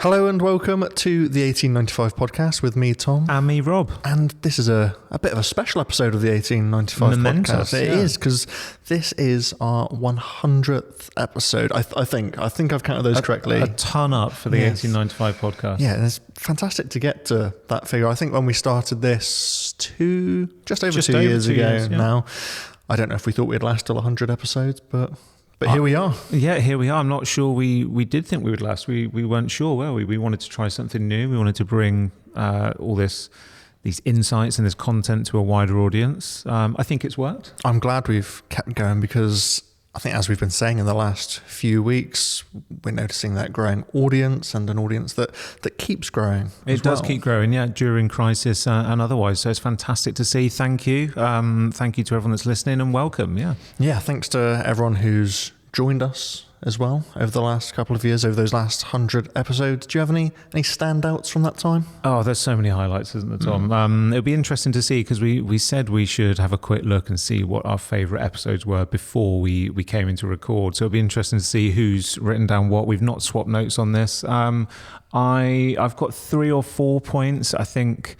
Hello and welcome to the 1895 podcast with me, Tom. And me, Rob. And this is a bit of a special episode of the 1895 Momentous, podcast. It is, because this is our 100th episode. I think I've counted those correctly. A ton up for the 1895 podcast. Yeah, and it's fantastic to get to that figure. I think when we started this just over two years ago now, I don't know if we thought we'd last till 100 episodes, but here we are. Yeah, here we are. I'm not sure we did think we would last. We weren't sure, were we? We wanted to try something new. We wanted to bring all these insights and this content to a wider audience. I think it's worked. I'm glad we've kept going because I think, as we've been saying in the last few weeks, we're noticing that growing audience and an audience that keeps growing. It does keep growing, yeah, during crisis and otherwise. So it's fantastic to see. Thank you. Thank you to everyone that's listening and welcome. Yeah. Yeah. Thanks to everyone who's joined us as well over the last couple of years, over those last 100 episodes. Do you have any standouts from that time? Oh, there's so many highlights, isn't there, Tom? It'll be interesting to see, because we said we should have a quick look and see what our favourite episodes were before we came into record. So it'll be interesting to see who's written down what. We've not swapped notes on this. I've got 3 or 4 points. I think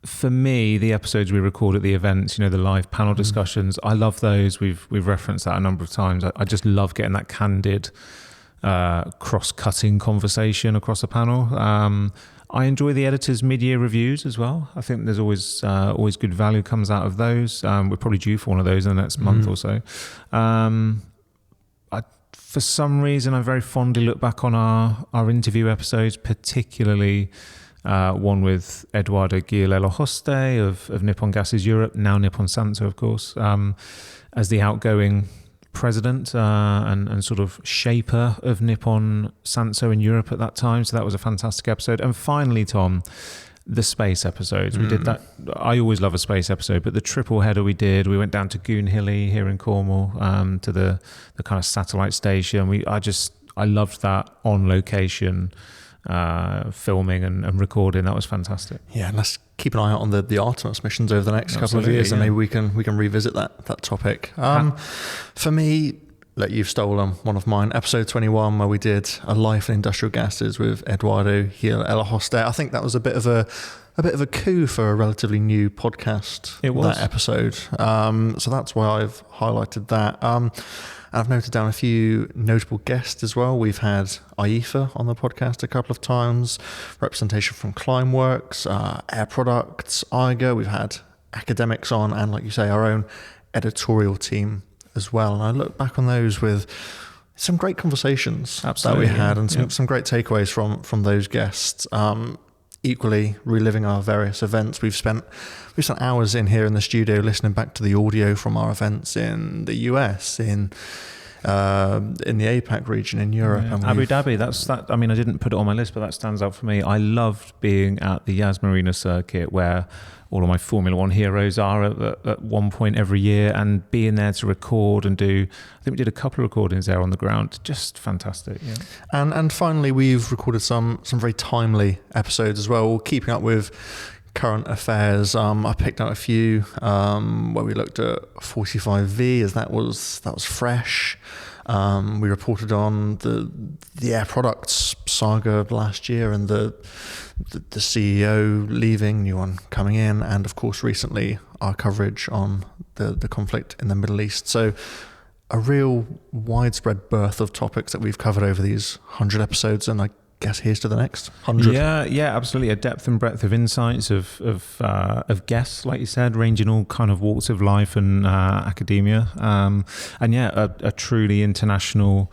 for me, the episodes we record at the events, the live panel discussions, I love those. We've referenced that a number of times. I just love getting that candid, cross-cutting conversation across a panel. I enjoy the editors' mid-year reviews as well. I think there's always good value comes out of those. We're probably due for one of those in the next month or so. For some reason, I very fondly look back on our interview episodes, particularly one with Eduardo Gil-Elohoste of Nippon Gases Europe, now Nippon Sanso, of course, as the outgoing president and sort of shaper of Nippon Sanso in Europe at that time. So that was a fantastic episode. And finally, Tom, the space episodes. We did that. I always love a space episode, but the triple header we did, we went down to Goonhilly here in Cornwall, to the kind of satellite station. I loved that on location filming and recording. That was fantastic. Yeah, and let's keep an eye out on the Artemis missions over the next couple of years, and maybe we can revisit that topic. For me, you've stolen one of mine, episode 21, where we did a life in industrial gases with Eduardo Gil-Elohoste. I think that was a bit of a coup for a relatively new podcast. It was that episode, so that's why I've highlighted that. I've noted down a few notable guests as well. We've had IEFA on the podcast a couple of times, representation from Climeworks, Air Products, IGA. We've had academics on, and like you say, our own editorial team as well. And I look back on those with some great conversations that we had, and some great takeaways from those guests. Equally, reliving our various events. We've spent hours in here in the studio listening back to the audio from our events in the US, in the APAC region in Europe. And Abu Dhabi, that. I mean, I didn't put it on my list, but that stands out for me. I loved being at the Yas Marina circuit, where all of my Formula One heroes are at one point every year, and being there to record and do. I think we did a couple of recordings there on the ground. Just fantastic. Yeah. And finally, we've recorded some very timely episodes as well, keeping up with current affairs. I picked out a few where we looked at 45V, as that was fresh. We reported on the Air Products saga last year, and the CEO leaving, new one coming in, and of course recently our coverage on the conflict in the Middle East. So a real widespread berth of topics that we've covered over these 100 episodes, and I guess here's to the next 100. Yeah, absolutely. A depth and breadth of insights of guests, like you said, ranging all kind of walks of life and academia, and a truly international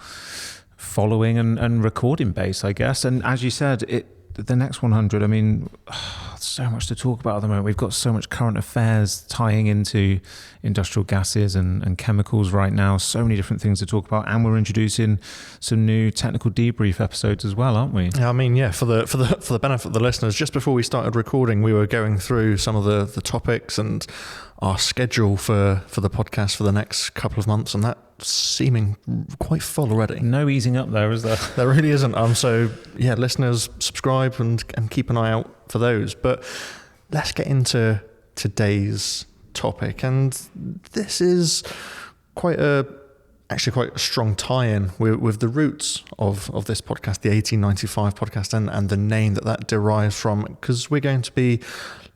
following and recording base, I guess. And as you said, the next 100, I mean, so much to talk about at the moment. We've got so much current affairs tying into industrial gases and chemicals right now. So many different things to talk about, and we're introducing some new technical debrief episodes as well, aren't we? Yeah, I mean, for the benefit of the listeners, just before we started recording, we were going through some of the topics and our schedule for the podcast for the next couple of months, and that seeming quite full already. No easing up there, is there? There really isn't. So yeah, listeners, subscribe and keep an eye out for those. But let's get into today's topic, and this is quite a actually quite a strong tie-in with the roots of this podcast, the 1895 podcast, and the name that derives from, because we're going to be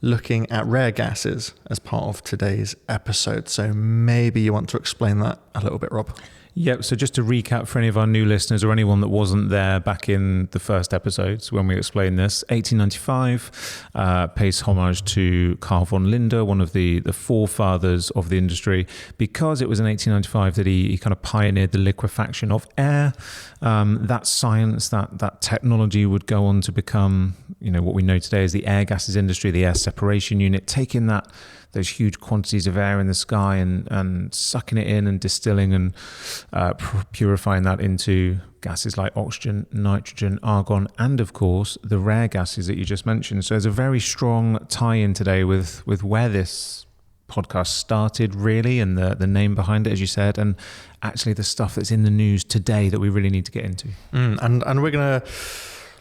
looking at rare gases as part of today's episode. So maybe you want to explain that a little bit, Rob. Yep. So just to recap for any of our new listeners or anyone that wasn't there back in the first episodes when we explained this, 1895 pays homage to Carl von Linde, one of the forefathers of the industry, because it was in 1895 that he kind of pioneered the liquefaction of air. That science, that technology would go on to become, what we know today as the air gases industry, the air separation unit, taking those huge quantities of air in the sky and sucking it in and distilling and purifying that into gases like oxygen, nitrogen, argon, and of course the rare gases that you just mentioned. So there's a very strong tie-in today with where this podcast started, really, and the name behind it, as you said, and actually the stuff that's in the news today that we really need to get into. And we're going to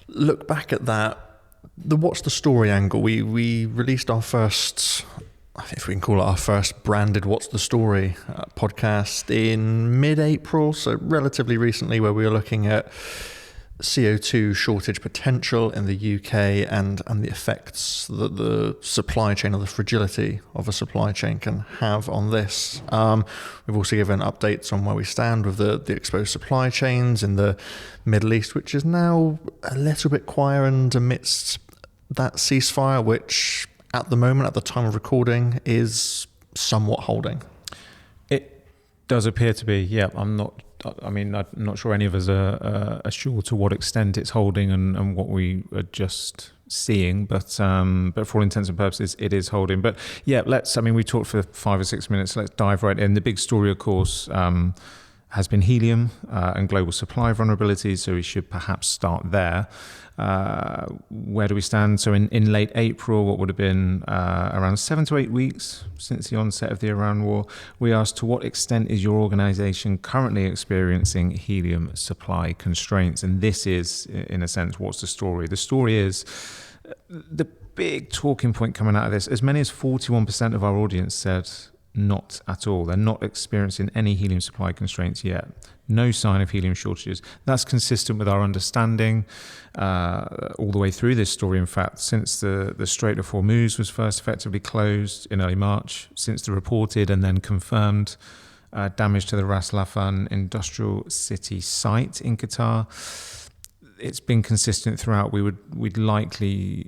look back at that, the what's the story angle. We released our first, if we can call it our first branded What's the Story podcast in mid-April, so relatively recently, where we were looking at CO2 shortage potential in the UK and the effects that the supply chain, or the fragility of a supply chain, can have on this. We've also given updates on where we stand with the exposed supply chains in the Middle East, which is now a little bit quieter and amidst that ceasefire, which at the moment, at the time of recording, is somewhat holding. It does appear to be, yeah. I'm not sure any of us are sure to what extent it's holding and what we are just seeing, but for all intents and purposes, it is holding. But yeah, we talked for 5 or 6 minutes, so let's dive right in. The big story, of course, has been helium and global supply vulnerabilities, so we should perhaps start there. Where do we stand? So in late April, what would have been around 7 to 8 weeks since the onset of the Iran war, we asked, to what extent is your organization currently experiencing helium supply constraints? And this is, in a sense, what's the story? The story is, the big talking point coming out of this, as many as 41% of our audience said not at all. They're not experiencing any helium supply constraints yet. No sign of helium shortages. That's consistent with our understanding all the way through this story. In fact, since the Strait of Hormuz was first effectively closed in early March, since the reported and then confirmed damage to the Ras Laffan industrial city site in Qatar, it's been consistent throughout. It would likely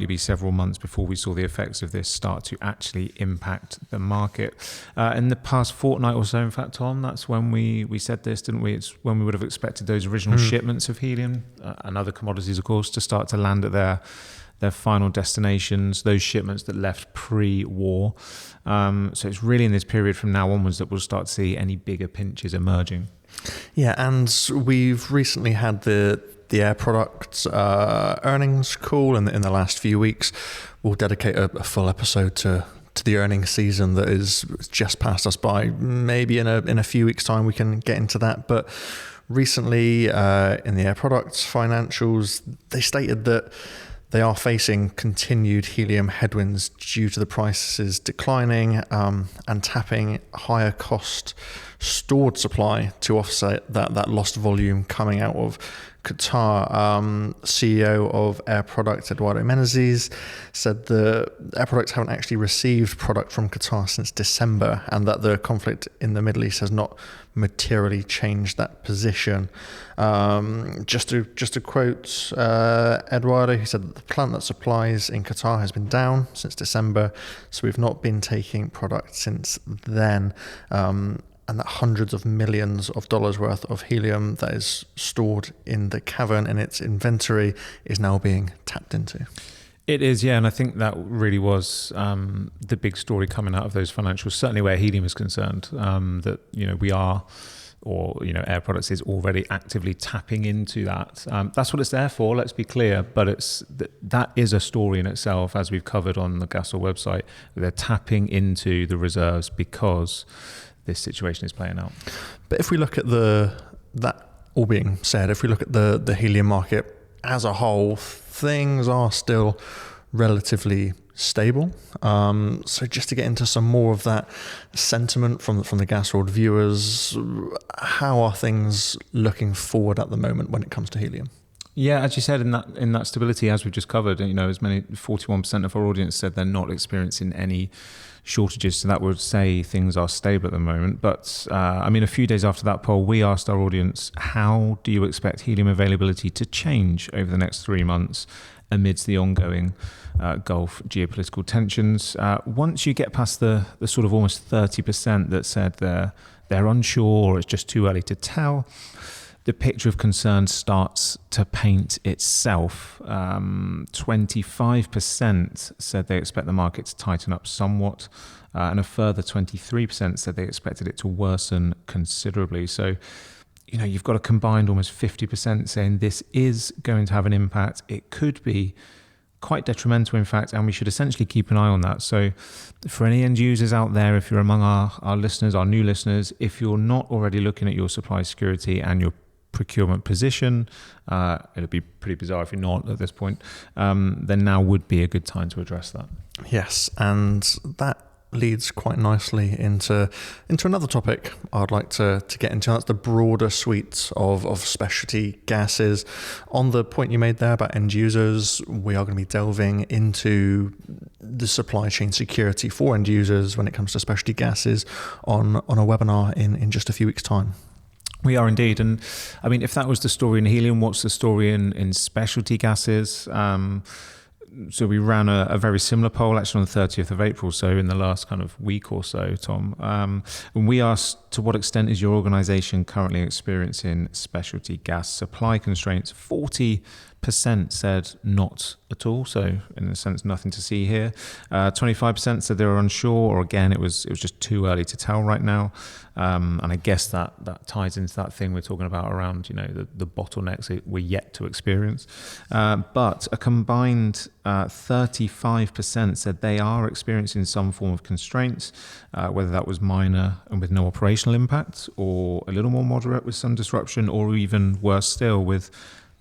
be several months before we saw the effects of this start to actually impact the market. In the past fortnight or so, in fact, Tom, that's when we said this, didn't we? It's when we would have expected those original shipments of helium and other commodities, of course, to start to land at their final destinations, those shipments that left pre-war. So it's really in this period from now onwards that we'll start to see any bigger pinches emerging. Yeah, and we've recently had the Air Products earnings call in the last few weeks. We'll dedicate a full episode to the earnings season that is just passed us by. Maybe in a few weeks' time we can get into that. But recently in the Air Products financials, they stated that they are facing continued helium headwinds due to the prices declining and tapping higher cost stored supply to offset that lost volume coming out of Qatar. CEO of Air Products, Eduardo Menezes, said the Air Products haven't actually received product from Qatar since December, and that the conflict in the Middle East has not materially changed that position. Just to quote Eduardo, he said that the plant that supplies in Qatar has been down since December, so we've not been taking product since then. And that hundreds of millions of dollars worth of helium that is stored in the cavern in its inventory is now being tapped into. It is, yeah, and I think that really was the big story coming out of those financials, certainly where helium is concerned, that we are, or Air Products is already actively tapping into that. That's what it's there for, let's be clear, but that is a story in itself, as we've covered on the gasworld website. They're tapping into the reserves because this situation is playing out. But if we look at that all being said, if we look at the helium market as a whole, things are still relatively stable. So just to get into some more of that sentiment from the gasworld viewers, how are things looking forward at the moment when it comes to helium? Yeah, as you said, in that stability, as we've just covered, as many 41% of our audience said they're not experiencing any shortages. So that would say things are stable at the moment. But a few days after that poll, we asked our audience, how do you expect helium availability to change over the next 3 months amidst the ongoing Gulf geopolitical tensions? Once you get past the sort of almost 30% that said they're unsure or it's just too early to tell, the picture of concern starts to paint itself. 25% said they expect the market to tighten up somewhat, and a further 23% said they expected it to worsen considerably. So, you've got a combined almost 50% saying this is going to have an impact. It could be quite detrimental, in fact, and we should essentially keep an eye on that. So for any end users out there, if you're among our listeners, our new listeners, if you're not already looking at your supply security and your procurement position, it'd be pretty bizarre if you're not at this point, then now would be a good time to address that. Yes, and that leads quite nicely into another topic I'd like to get into. That's the broader suite of specialty gases. On the point you made there about end users, we are going to be delving into the supply chain security for end users when it comes to specialty gases on a webinar in just a few weeks' time. We are indeed. And if that was the story in helium, what's the story in specialty gases? So we ran a very similar poll actually on the 30th of April, so in the last kind of week or so, Tom. And we asked, to what extent is your organization currently experiencing specialty gas supply constraints? 40% said not at all, so in a sense nothing to see here. 25% said they were unsure, or again it was just too early to tell right now. And I guess that ties into that thing we're talking about around the bottlenecks that we're yet to experience. But a combined 35% said they are experiencing some form of constraints, whether that was minor and with no operational impact, or a little more moderate with some disruption, or even worse still with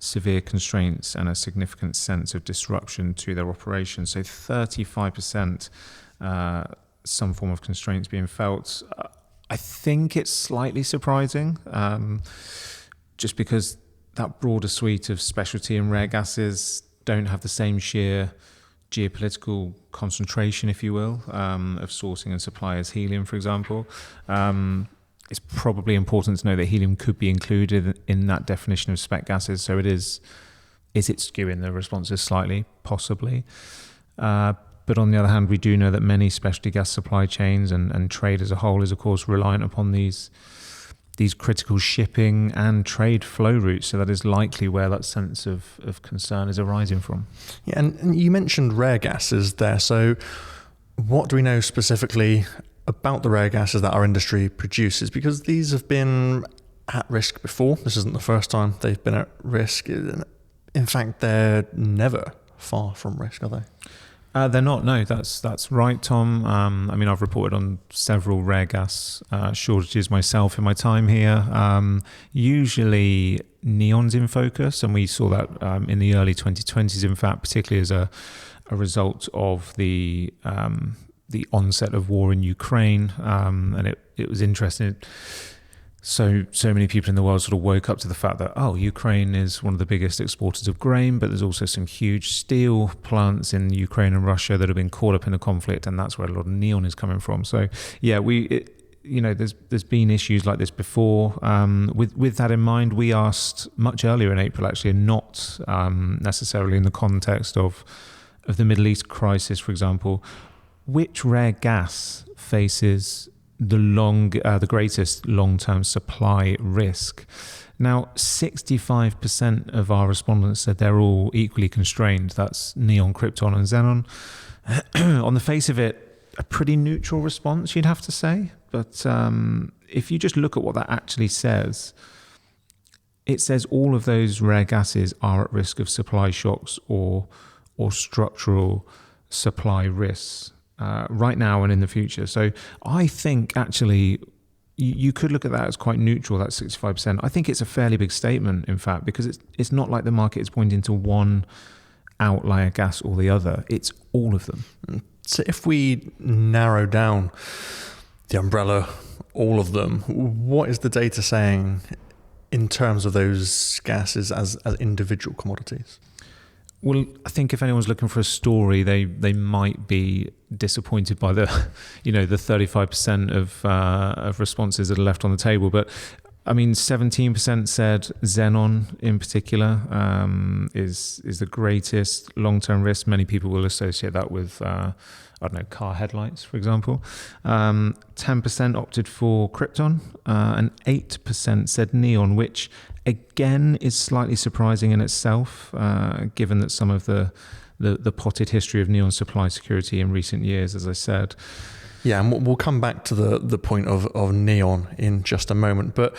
severe constraints and a significant sense of disruption to their operations. So 35%, some form of constraints being felt. I think it's slightly surprising, just because that broader suite of specialty and rare gases don't have the same sheer geopolitical concentration, if you will, of sourcing and supply as helium, for example. It's probably important to know that helium could be included in that definition of spec gases. So is it skewing the responses slightly? Possibly. But on the other hand, we do know that many specialty gas supply chains and trade as a whole is, of course, reliant upon these critical shipping and trade flow routes. So that is likely where that sense of concern is arising from. Yeah, and you mentioned rare gases there. So what do we know specifically about the rare gases that our industry produces? Because these have been at risk before. This isn't the first time they've been at risk. In fact, they're never far from risk, are they? They're not. No, that's right, Tom. I've reported on several rare gas shortages myself in my time here. Usually neon's in focus, and we saw that in the early 2020s, in fact, particularly as a result of the onset of war in Ukraine, and it was interesting. So many people in the world sort of woke up to the fact that, Ukraine is one of the biggest exporters of grain, but there's also some huge steel plants in Ukraine and Russia that have been caught up in the conflict, and that's where a lot of neon is coming from. So yeah, there's been issues like this before. With that in mind, we asked much earlier in April, actually, and not necessarily in the context of the Middle East crisis, for example, which rare gas faces the greatest long-term supply risk. Now, 65% of our respondents said they're all equally constrained. That's neon, krypton, and xenon. On the face of it, a pretty neutral response, you'd have to say. But if you just look at what that actually says, it says all of those rare gases are at risk of supply shocks or structural supply risks. Right now and in the future. So I think actually you could look at that as quite neutral, that 65%. I think it's a fairly big statement, in fact, because it's not like the market is pointing to one outlier gas or the other. It's all of them. So if we narrow down the umbrella, all of them, what is the data saying in terms of those gases as individual commodities? Well, I think if anyone's looking for a story, they might be disappointed by the 35% of responses that are left on the table. But I mean, 17% said xenon in particular is the greatest long-term risk. Many people will associate that with car headlights, for example. 10% opted for krypton, and 8% said neon, which again is slightly surprising in itself, given that some of the potted history of neon supply security in recent years, as I said. Yeah, and we'll come back to the point of neon in just a moment. But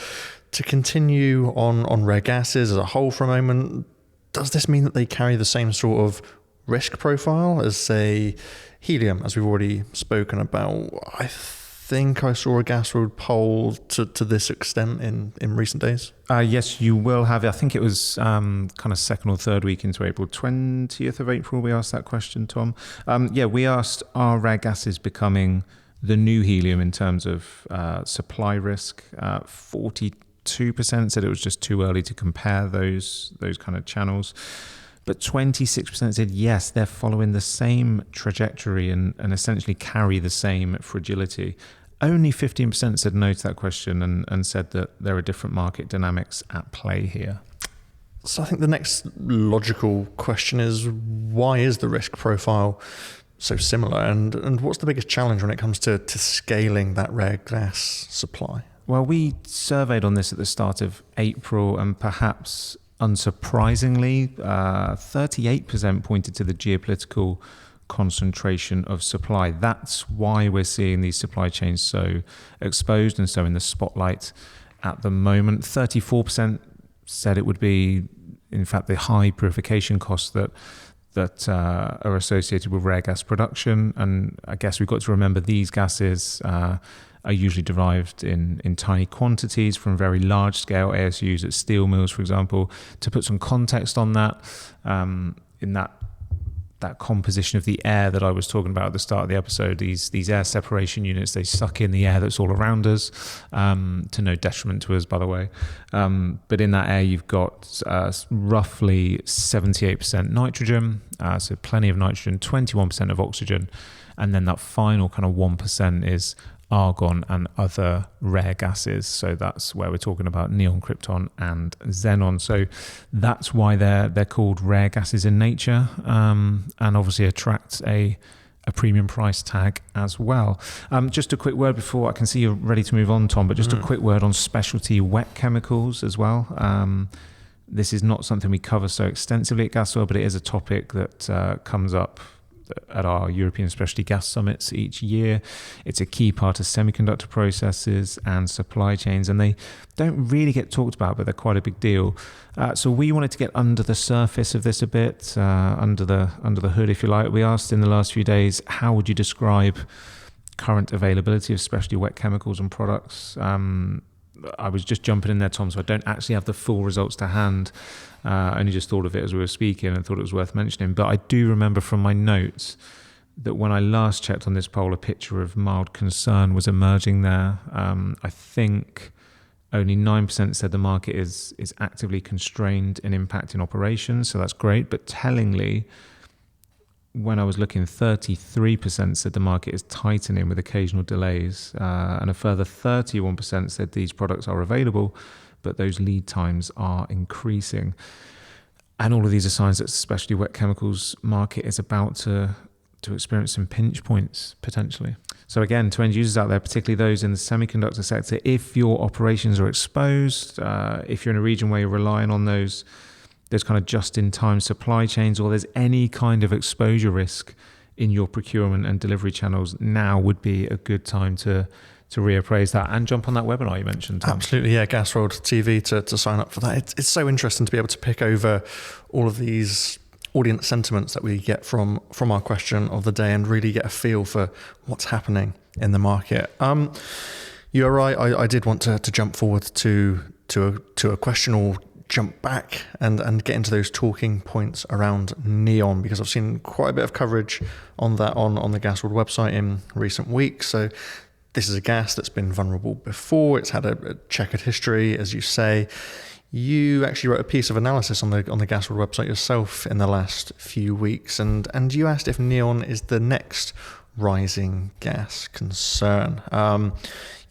to continue on rare gases as a whole for a moment, does this mean that they carry the same sort of risk profile as, say, helium, as we've already spoken about? I think I saw a gasworld poll to this extent in recent days. Yes, you will have. I think it was kind of second or third week into April, 20th of April, we asked that question, Tom. We asked, are rare gases becoming the new helium in terms of supply risk? 42% said it was just too early to compare those kind of channels. But 26% said yes, they're following the same trajectory and essentially carry the same fragility. Only 15% said no to that question and said that there are different market dynamics at play here. So I think the next logical question is, why is the risk profile so similar? And what's the biggest challenge when it comes to scaling that rare gas supply? Well, we surveyed on this at the start of April, and perhaps unsurprisingly, 38% pointed to the geopolitical concentration of supply. That's why we're seeing these supply chains so exposed and so in the spotlight at the moment. 34% said it would be, in fact, the high purification costs that are associated with rare gas production. And I guess we've got to remember these gases are usually derived in tiny quantities from very large scale ASUs at steel mills, for example. To put some context on that, in that composition of the air that I was talking about at the start of the episode, these air separation units, they suck in the air that's all around us, to no detriment to us, by the way. But in that air, you've got roughly 78% nitrogen, so plenty of nitrogen, 21% of oxygen, and then that final kind of 1% is argon and other rare gases. So that's where we're talking about neon, krypton, and xenon. So that's why they're called rare gases in nature, and obviously attract a premium price tag as well. Just a quick word before, I can see you're ready to move on, Tom, but just a quick word on specialty wet chemicals as well. This is not something we cover so extensively at Gasworld, but it is a topic that comes up at our European Specialty Gas Summits each year. It's a key part of semiconductor processes and supply chains, and they don't really get talked about, but they're quite a big deal. So we wanted to get under the surface of this a bit, under the hood, if you like. We asked in the last few days, how would you describe current availability of specialty wet chemicals and products? I was just jumping in there, Tom, so I don't actually have the full results to hand. I only just thought of it as we were speaking and thought it was worth mentioning. But I do remember from my notes that when I last checked on this poll, a picture of mild concern was emerging there. I think only 9% said the market is actively constrained and impacting operations, so that's great. But tellingly, when I was looking, 33% said the market is tightening with occasional delays, and a further 31% said these products are available, but those lead times are increasing. And all of these are signs that especially wet chemicals market is about to experience some pinch points potentially. So again, to end users out there, particularly those in the semiconductor sector, if your operations are exposed, if you're in a region where you're relying on those kind of just-in-time supply chains, or there's any kind of exposure risk in your procurement and delivery channels, now would be a good time to reappraise that and jump on that webinar you mentioned, Tom. Absolutely, yeah, Gasworld TV to sign up for that. It's so interesting to be able to pick over all of these audience sentiments that we get from our question of the day and really get a feel for what's happening in the market. You're right, I did want to jump forward to a question, or jump back and get into those talking points around neon, because I've seen quite a bit of coverage on that on the Gasworld website in recent weeks. So this is a gas that's been vulnerable before. It's had a checkered history, as you say. You actually wrote a piece of analysis on the Gasworld website yourself in the last few weeks, and you asked if neon is the next rising gas concern.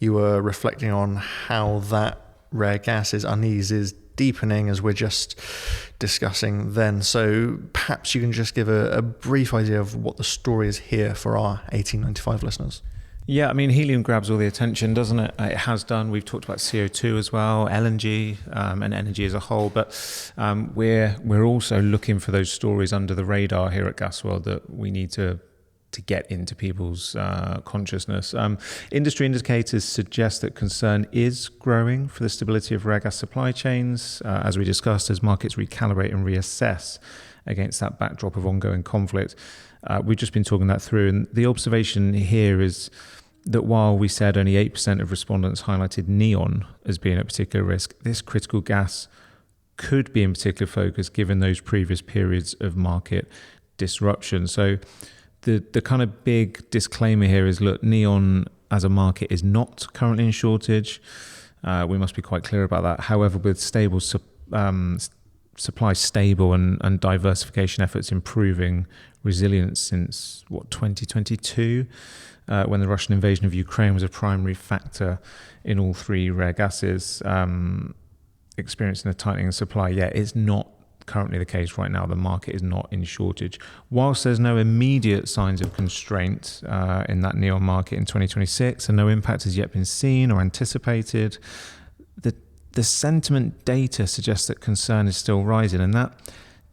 You were reflecting on how that rare gas's unease is deepening, as we're just discussing then. So perhaps you can just give a brief idea of what the story is here for our 1895 listeners. Yeah, I mean, helium grabs all the attention, doesn't it? It has done. We've talked about CO2 as well, LNG, and energy as a whole. But we're also looking for those stories under the radar here at Gasworld that we need to get into people's consciousness. Industry indicators suggest that concern is growing for the stability of rare gas supply chains, as we discussed, as markets recalibrate and reassess against that backdrop of ongoing conflict. We've just been talking that through, and the observation here is that while we said only 8% of respondents highlighted neon as being a particular risk, this critical gas could be in particular focus given those previous periods of market disruption. So the kind of big disclaimer here is, look, neon as a market is not currently in shortage. We must be quite clear about that. However, with stable supply stable and diversification efforts improving resilience since 2022, when the Russian invasion of Ukraine was a primary factor in all three rare gases, experiencing a tightening of supply. Yeah, it's not currently the case right now. The market is not in shortage. Whilst there's no immediate signs of constraint in that neon market in 2026, and no impact has yet been seen or anticipated, the sentiment data suggests that concern is still rising, and that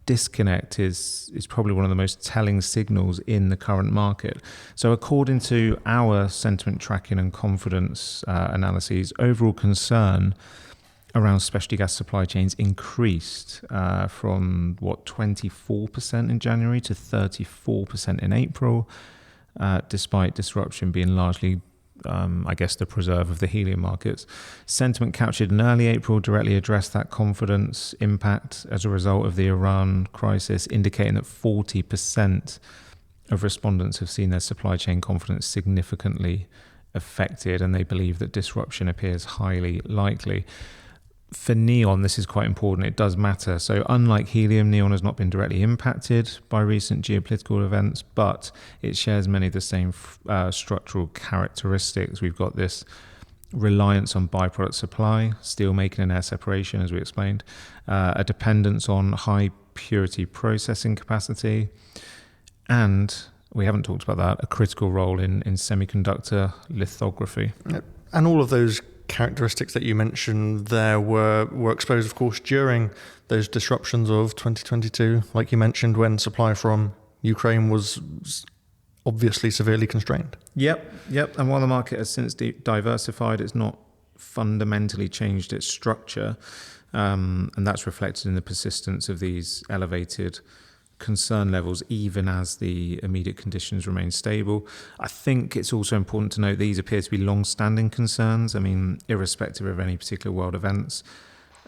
disconnect is probably one of the most telling signals in the current market. So according to our sentiment tracking and confidence analyses, overall concern around specialty gas supply chains increased from 24% in January to 34% in April, despite disruption being largely the preserve of the helium markets. Sentiment captured in early April directly addressed that confidence impact as a result of the Iran crisis, indicating that 40% of respondents have seen their supply chain confidence significantly affected, and they believe that disruption appears highly likely. For neon, this is quite important. It does matter. So unlike helium, neon has not been directly impacted by recent geopolitical events, but it shares many of the same structural characteristics. We've got this reliance on byproduct supply, steel making and air separation, as we explained, a dependence on high purity processing capacity, and we haven't talked about that, a critical role in semiconductor lithography. And all of those characteristics that you mentioned there were exposed, of course, during those disruptions of 2022, like you mentioned, when supply from Ukraine was obviously severely constrained. Yep. And while the market has since diversified, it's not fundamentally changed its structure, and that's reflected in the persistence of these elevated concern levels, even as the immediate conditions remain stable. I think it's also important to note these appear to be long-standing concerns. I mean, irrespective of any particular world events.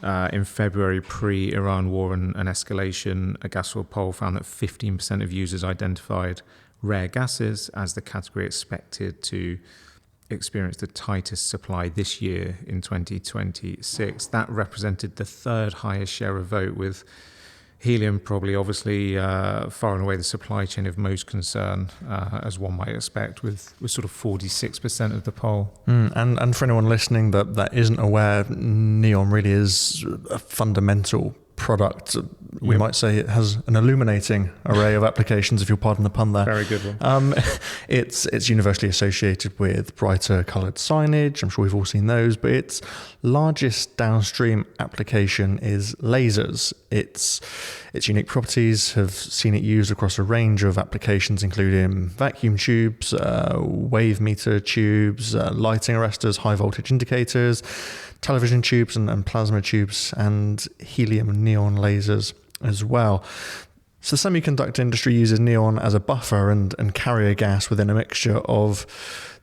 In February, pre-Iran war and escalation, a Gasworld poll found that 15% of users identified rare gases as the category expected to experience the tightest supply this year in 2026. That represented the third highest share of vote, with helium probably obviously far and away the supply chain of most concern, as one might expect, with sort of 46% of the poll. And for anyone listening that isn't aware, neon really is a fundamental product. We might say it has an illuminating array of applications, if you'll pardon the pun there. Very good one. It's universally associated with brighter coloured signage. I'm sure we've all seen those, but its largest downstream application is lasers. Its unique properties have seen it used across a range of applications, including vacuum tubes, wave meter tubes, lighting arresters, high voltage indicators, television tubes and plasma tubes, and helium and neon lasers as well. So the semiconductor industry uses neon as a buffer and carrier gas within a mixture of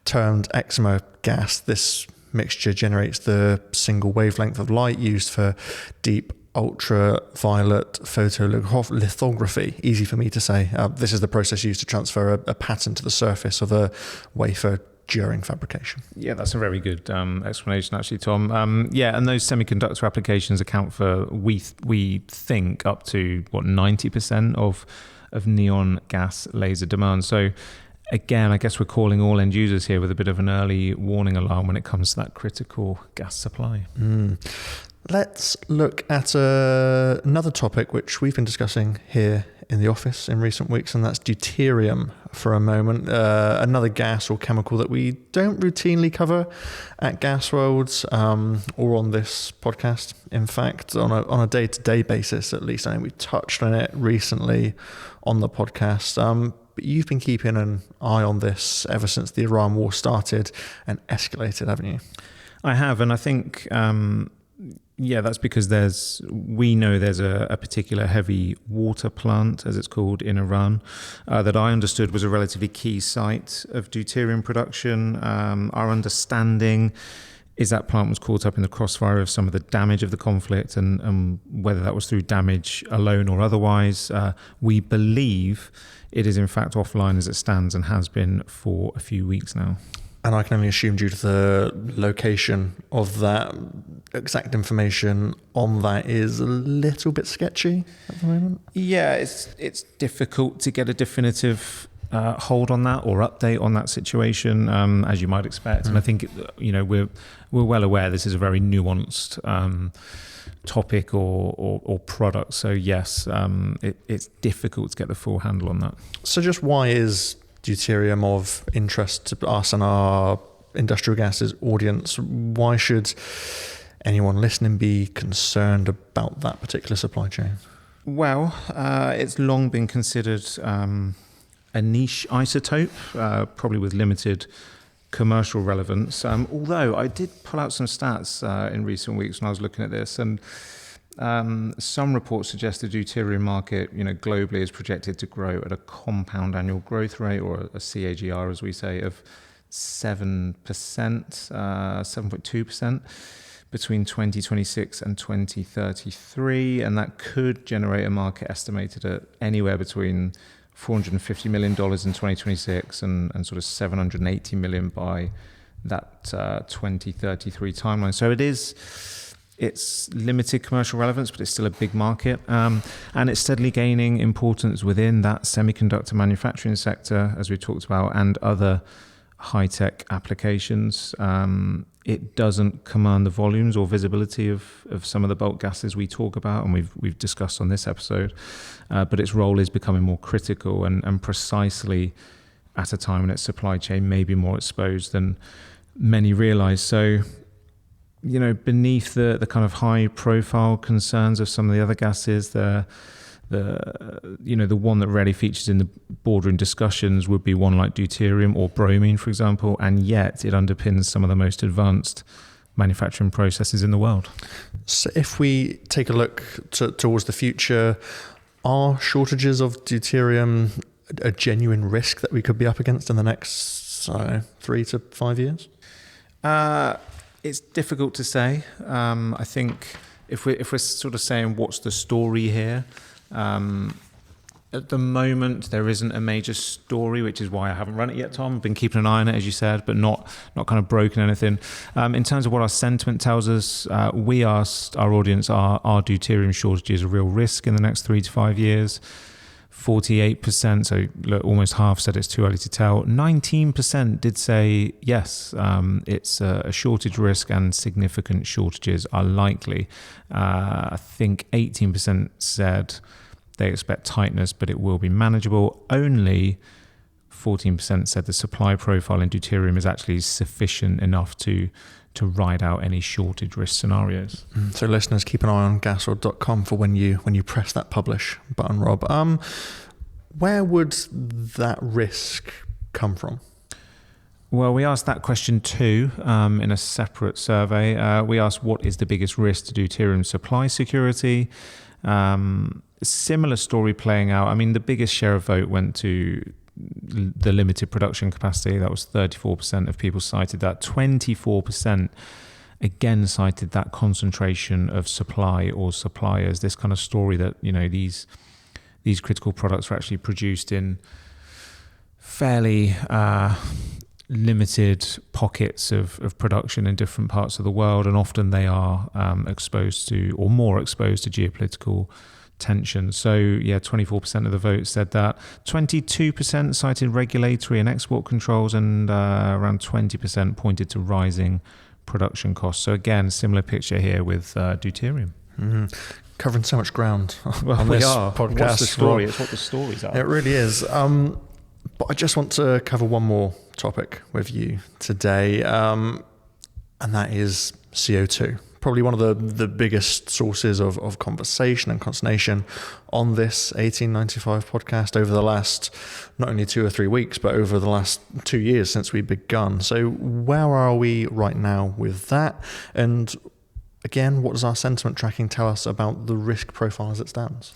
termed excimer gas. This mixture generates the single wavelength of light used for deep ultraviolet photolithography. Easy for me to say. This is the process used to transfer a pattern to the surface of a wafer during fabrication. Yeah, that's a very good explanation, actually, Tom. And those semiconductor applications account for, we think, up to 90% of neon gas laser demand. So again, I guess we're calling all end users here with a bit of an early warning alarm when it comes to that critical gas supply. Let's look at another topic which we've been discussing here in the office in recent weeks, and that's deuterium for a moment. Another gas or chemical that we don't routinely cover at Gasworld or on this podcast. In fact, on a day-to-day basis, at least. I think we touched on it recently on the podcast. But you've been keeping an eye on this ever since the Iran war started and escalated, haven't you? I have, and I think that's because we know there's a particular heavy water plant, as it's called, in Iran, that I understood was a relatively key site of deuterium production. Our understanding is that plant was caught up in the crossfire of some of the damage of the conflict, and whether that was through damage alone or otherwise, we believe it is in fact offline as it stands and has been for a few weeks now. And I can only assume, due to the location of that, exact information on that is a little bit sketchy at the moment. Yeah, it's difficult to get a definitive hold on that or update on that situation, as you might expect. And I think we're well aware this is a very nuanced topic or product. So yes, it's difficult to get the full handle on that. So just why is deuterium of interest to us and our industrial gases audience? Why should anyone listening be concerned about that particular supply chain? Well, it's long been considered a niche isotope, probably with limited commercial relevance. Although I did pull out some stats in recent weeks when I was looking at this, and some reports suggest the deuterium market, globally is projected to grow at a compound annual growth rate, or a CAGR, as we say, of 7%, 7.2% between 2026 and 2033, and that could generate a market estimated at anywhere between $450 million in 2026 and sort of $780 million by that 2033 timeline. So it's limited commercial relevance, but it's still a big market, and it's steadily gaining importance within that semiconductor manufacturing sector, as we talked about, and other high-tech applications. It doesn't command the volumes or visibility of some of the bulk gases we talk about, and we've discussed on this episode, but its role is becoming more critical and precisely at a time when its supply chain may be more exposed than many realize. So, beneath the kind of high-profile concerns of some of the other gases, the one that rarely features in the boardroom discussions would be one like deuterium or bromine, for example, and yet it underpins some of the most advanced manufacturing processes in the world. So if we take a look towards the future, are shortages of deuterium a genuine risk that we could be up against in the next 3 to 5 years? It's difficult to say. I think if we're sort of saying what's the story here, at the moment there isn't a major story, which is why I haven't run it yet, Tom. I've been keeping an eye on it, as you said, but not kind of broken anything. In terms of what our sentiment tells us, we asked our audience, are deuterium shortages a real risk in the next 3 to 5 years? 48%, so look, almost half said it's too early to tell. 19% did say yes, it's a shortage risk and significant shortages are likely. I think 18% said they expect tightness, but it will be manageable. Only 14% said the supply profile in deuterium is actually sufficient enough to ride out any shortage risk scenarios. So listeners, keep an eye on gasworld.com for when you press that publish button, Rob. Where would that risk come from? Well, we asked that question too in a separate survey. We asked what is the biggest risk to deuterium supply security. Similar story playing out. I mean, the biggest share of vote went to the limited production capacity. That was 34% of people cited that. 24% again cited that concentration of supply or suppliers, this kind of story that, these critical products are actually produced in fairly limited pockets of production in different parts of the world, and often they are exposed to, or more exposed to, geopolitical tension. So 24% of the vote said that. 22% cited regulatory and export controls, and around 20% pointed to rising production costs. So again, similar picture here with deuterium. Mm-hmm. Covering so much ground well, on we this are. podcast. What's the story? It's what the stories are. It really is. But I just want to cover one more topic with you today, and that is CO2. Probably one of the biggest sources of conversation and consternation on this 1895 podcast over the last not only 2 or 3 weeks, but over the last 2 years since we begun. So where are we right now with that? And again, what does our sentiment tracking tell us about the risk profile as it stands?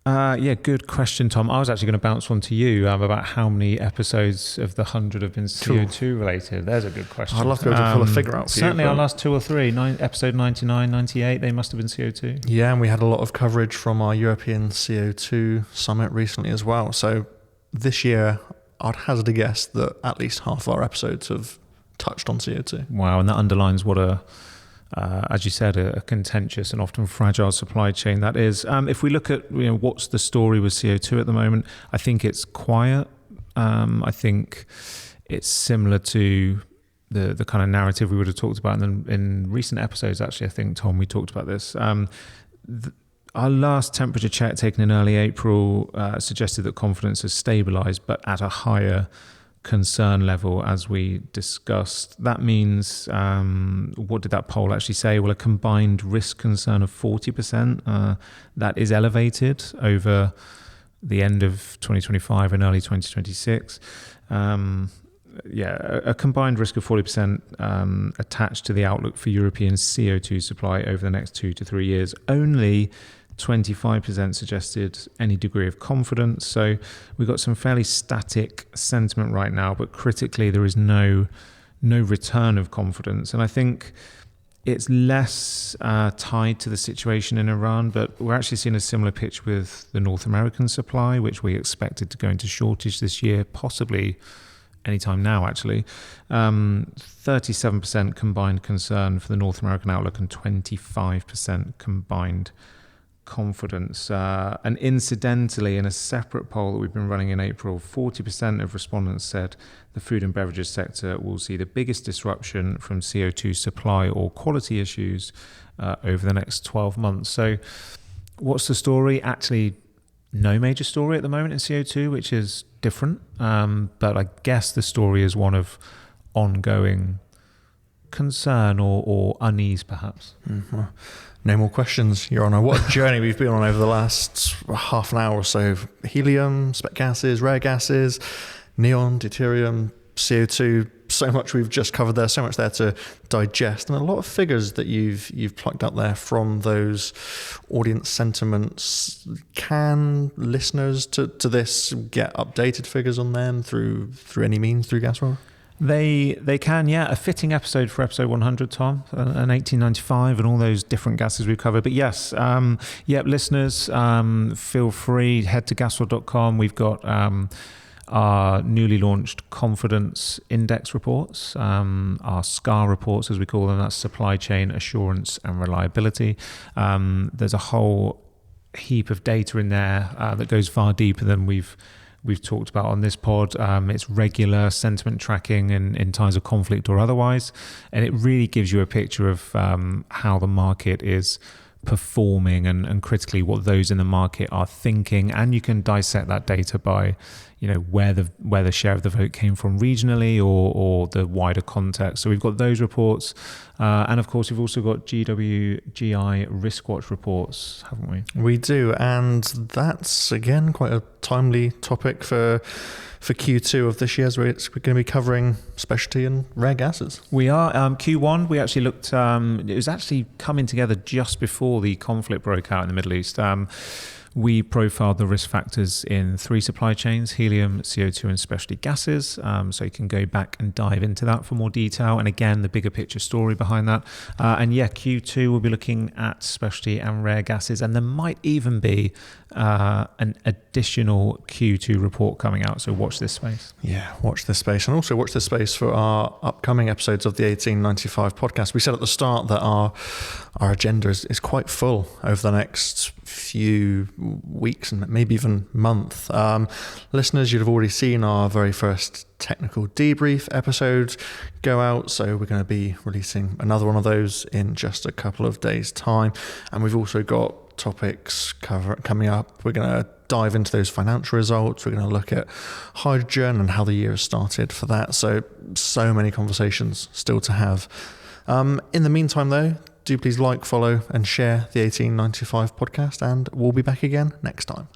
Good question, Tom. I was actually going to bounce one to you about how many episodes of the 100 have been CO2 related. There's a good question. I'd love to be able to pull a figure out for certainly you. Our last 2 or 3, episode 99, 98, they must have been CO2. Yeah, and we had a lot of coverage from our European CO2 summit recently as well. So this year, I'd hazard a guess that at least half of our episodes have touched on CO2. Wow, and that underlines what as you said, a contentious and often fragile supply chain that is. If we look at what's the story with CO2 at the moment, I think it's quiet. I think it's similar to the kind of narrative we would have talked about in recent episodes. Actually, I think, Tom, we talked about this. Our last temperature check taken in early April suggested that confidence has stabilised, but at a higher concern level, as we discussed. That means, what did that poll actually say? Well, a combined risk concern of 40%. That is elevated over the end of 2025 and early 2026. A combined risk of 40% attached to the outlook for European CO2 supply over the next 2 to 3 years. Only 25% suggested any degree of confidence. So we've got some fairly static sentiment right now, but critically there is no return of confidence. And I think it's less tied to the situation in Iran, but we're actually seeing a similar pitch with the North American supply, which we expected to go into shortage this year, possibly anytime now, actually. 37% combined concern for the North American outlook and 25% combined confidence. And incidentally, in a separate poll that we've been running in April, 40% of respondents said the food and beverages sector will see the biggest disruption from CO2 supply or quality issues over the next 12 months. So what's the story? Actually, no major story at the moment in CO2, which is different. But I guess the story is one of ongoing concern or unease, perhaps. Mm-hmm. No more questions, Your Honour. What a journey we've been on over the last half an hour or so. Helium, spec gases, rare gases, neon, deuterium, CO2. So much we've just covered there, so much there to digest, and a lot of figures that you've plucked up there from those audience sentiments. Can listeners to this get updated figures on them through any means through Gasworld? They can, yeah. A fitting episode for episode 100, Tom, and 1895 and all those different gases we've covered. But yes, listeners, feel free, head to gasworld.com. We've got our newly launched confidence index reports, our SCAR reports, as we call them. That's supply chain assurance and reliability. There's a whole heap of data in there that goes far deeper than we've talked about on this pod. It's regular sentiment tracking in times of conflict or otherwise, and it really gives you a picture of how the market is performing and critically what those in the market are thinking. And you can dissect that data by where the share of the vote came from regionally or the wider context. So we've got those reports, and of course we've also got GWGI risk watch reports, haven't we? We do, and that's again quite a timely topic for Q2 of this year, as we're going to be covering specialty and rare gases. We are. Q1, we actually looked, it was actually coming together just before the conflict broke out in the Middle East. We profiled the risk factors in 3 supply chains: helium, CO2 and specialty gases. So you can go back and dive into that for more detail, and again the bigger picture story behind that. And Q2 we'll be looking at specialty and rare gases, and there might even be an additional Q2 report coming out, so watch this space. Yeah, watch this space, and also watch this space for our upcoming episodes of the 1895 podcast. We said at the start that our agenda is quite full over the next few weeks and maybe even month. Listeners, you'd have already seen our very first technical debrief episode go out, so we're going to be releasing another one of those in just a couple of days' time, and we've also got topics coming up. We're going to dive into those financial results. We're going to look at hydrogen and how the year has started for that. So many conversations still to have. In the meantime, though, do please like, follow, and share the 1895 podcast, and we'll be back again next time.